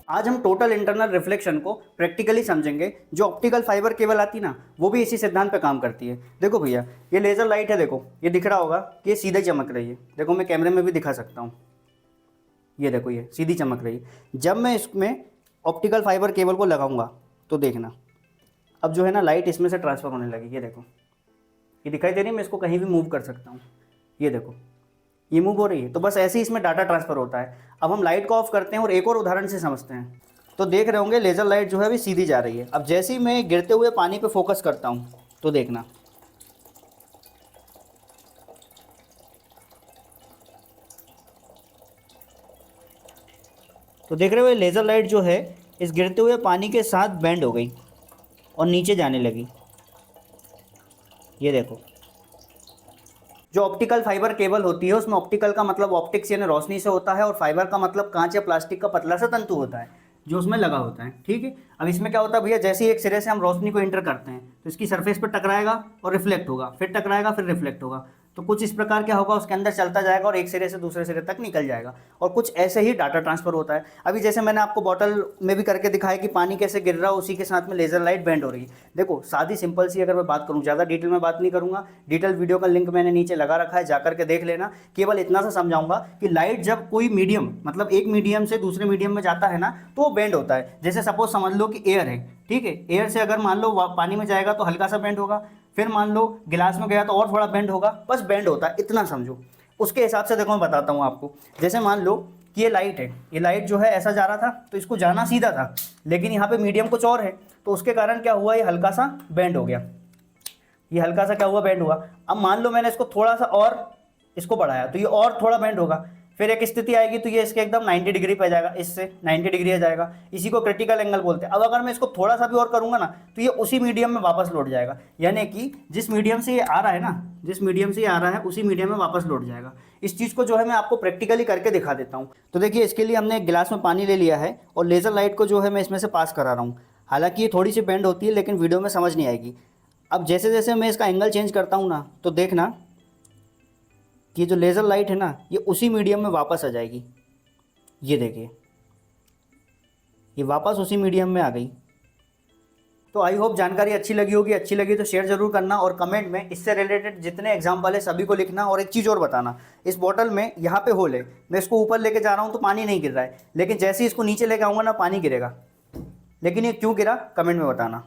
आज हम total internal reflection को प्रैक्टिकली समझेंगे। जो ऑप्टिकल फाइबर केबल आती ना, वो भी इसी सिद्धांत पे काम करती है। देखो भैया, ये लेज़र लाइट है, देखो ये दिख रहा होगा कि ये सीधा चमक रही है। देखो मैं कैमरे में भी दिखा सकता हूँ, ये देखो ये सीधी चमक रही है। जब मैं इसमें ऑप्टिकल फाइबर केबल को लगाऊंगा तो देखना, अब जो है ना लाइट इसमें से ट्रांसफ़र होने लगी। ये देखो, ये दिखाई दे रही है, मैं इसको कहीं भी मूव कर सकता हूँ। ये देखो, ये मूव हो रही है। तो बस ऐसे ही इसमें डाटा ट्रांसफ़र होता है। अब हम लाइट को ऑफ करते हैं और एक और उदाहरण से समझते हैं। तो देख रहे होंगे लेज़र लाइट जो है अभी सीधी जा रही है। अब जैसे ही मैं गिरते हुए पानी पे फोकस करता हूँ तो देखना, तो देख रहे हो ये लेज़र लाइट जो है इस गिरते हुए पानी के साथ बेंड हो गई और नीचे जाने लगी। ये देखो, जो ऑप्टिकल फाइबर केबल होती है उसमें ऑप्टिकल का मतलब ऑप्टिक्स यानी रोशनी से होता है, और फाइबर का मतलब कांच या प्लास्टिक का पतला सा तंतु होता है जो उसमें लगा होता है। ठीक है, अब इसमें क्या होता है भैया, जैसे ही एक सिरे से हम रोशनी को इंटर करते हैं तो इसकी सरफेस पर टकराएगा और रिफ्लेक्ट होगा, फिर टकराएगा फिर रिफ्लेक्ट होगा। तो कुछ इस प्रकार क्या होगा, उसके अंदर चलता जाएगा और एक सिरे से दूसरे सिरे तक निकल जाएगा, और कुछ ऐसे ही डाटा ट्रांसफर होता है। अभी जैसे मैंने आपको बॉटल में भी करके दिखाया कि पानी कैसे गिर रहा है, उसी के साथ में लेज़र लाइट बेंड हो रही है। देखो सादी सिंपल सी अगर मैं बात करूँ, ज़्यादा डिटेल में बात नहीं करूँगा, डिटेल वीडियो का लिंक मैंने नीचे लगा रखा है, जाकर के देख लेना। केवल इतना सा समझाऊंगा कि लाइट जब कोई मीडियम मतलब एक मीडियम से दूसरे मीडियम में जाता है ना, तो वो बेंड होता है। जैसे सपोज समझ लो कि एयर है, ठीक है, एयर से अगर मान लो पानी में जाएगा तो हल्का सा बेंड होगा, फिर मान लो गिलास में गया तो और थोड़ा बेंड होगा, बस बेंड होता है, इतना समझो। उसके हिसाब से देखो मैं बताता हूँ आपको। जैसे मान लो कि ये लाइट है, ये लाइट जो है ऐसा जा रहा था तो इसको जाना सीधा था, लेकिन यहाँ पे मीडियम कुछ और है, तो उसके कारण क्या हुआ, ये हल्का सा बेंड हो गया। ये हल्का सा क्या हुआ, बेंड हुआ। अब मान लो मैंने इसको थोड़ा सा और इसको बढ़ाया तो ये और थोड़ा बेंड होगा। फिर एक स्थिति आएगी तो ये इसके एकदम 90 डिग्री पे जाएगा, इससे 90 डिग्री आ जाएगा। इसी को क्रिटिकल एंगल बोलते हैं। अब अगर मैं इसको थोड़ा सा भी और करूंगा ना तो ये उसी मीडियम में वापस लौट जाएगा, यानी कि जिस मीडियम से ये आ रहा है ना, जिस मीडियम से ये आ रहा है उसी मीडियम में वापस लौट जाएगा। इस चीज़ को जो है मैं आपको प्रैक्टिकली करके दिखा देता हूँ। तो देखिए, इसके लिए हमने एक गिलास में पानी ले लिया है और लेज़र लाइट को जो है मैं इसमें से पास करा रहा हूँ। हालांकि ये थोड़ी सी बेंड होती है लेकिन वीडियो में समझ नहीं आएगी। अब जैसे जैसे मैं इसका एंगल चेंज करता हूँ ना, तो देखना कि जो लेज़र लाइट है ना, ये उसी मीडियम में वापस आ जाएगी। ये देखिए, ये वापस उसी मीडियम में आ गई। तो आई होप जानकारी अच्छी लगी होगी। अच्छी लगी तो शेयर जरूर करना, और कमेंट में इससे रिलेटेड जितने एग्जाम्पल है सभी को लिखना। और एक चीज़ और बताना, इस बॉटल में यहाँ पे होल है, मैं इसको ऊपर लेके जा रहा हूँ तो पानी नहीं गिर रहा है, लेकिन जैसे ही इसको नीचे लेके आऊँगा ना पानी गिरेगा। लेकिन ये क्यों गिरा, कमेंट में बताना।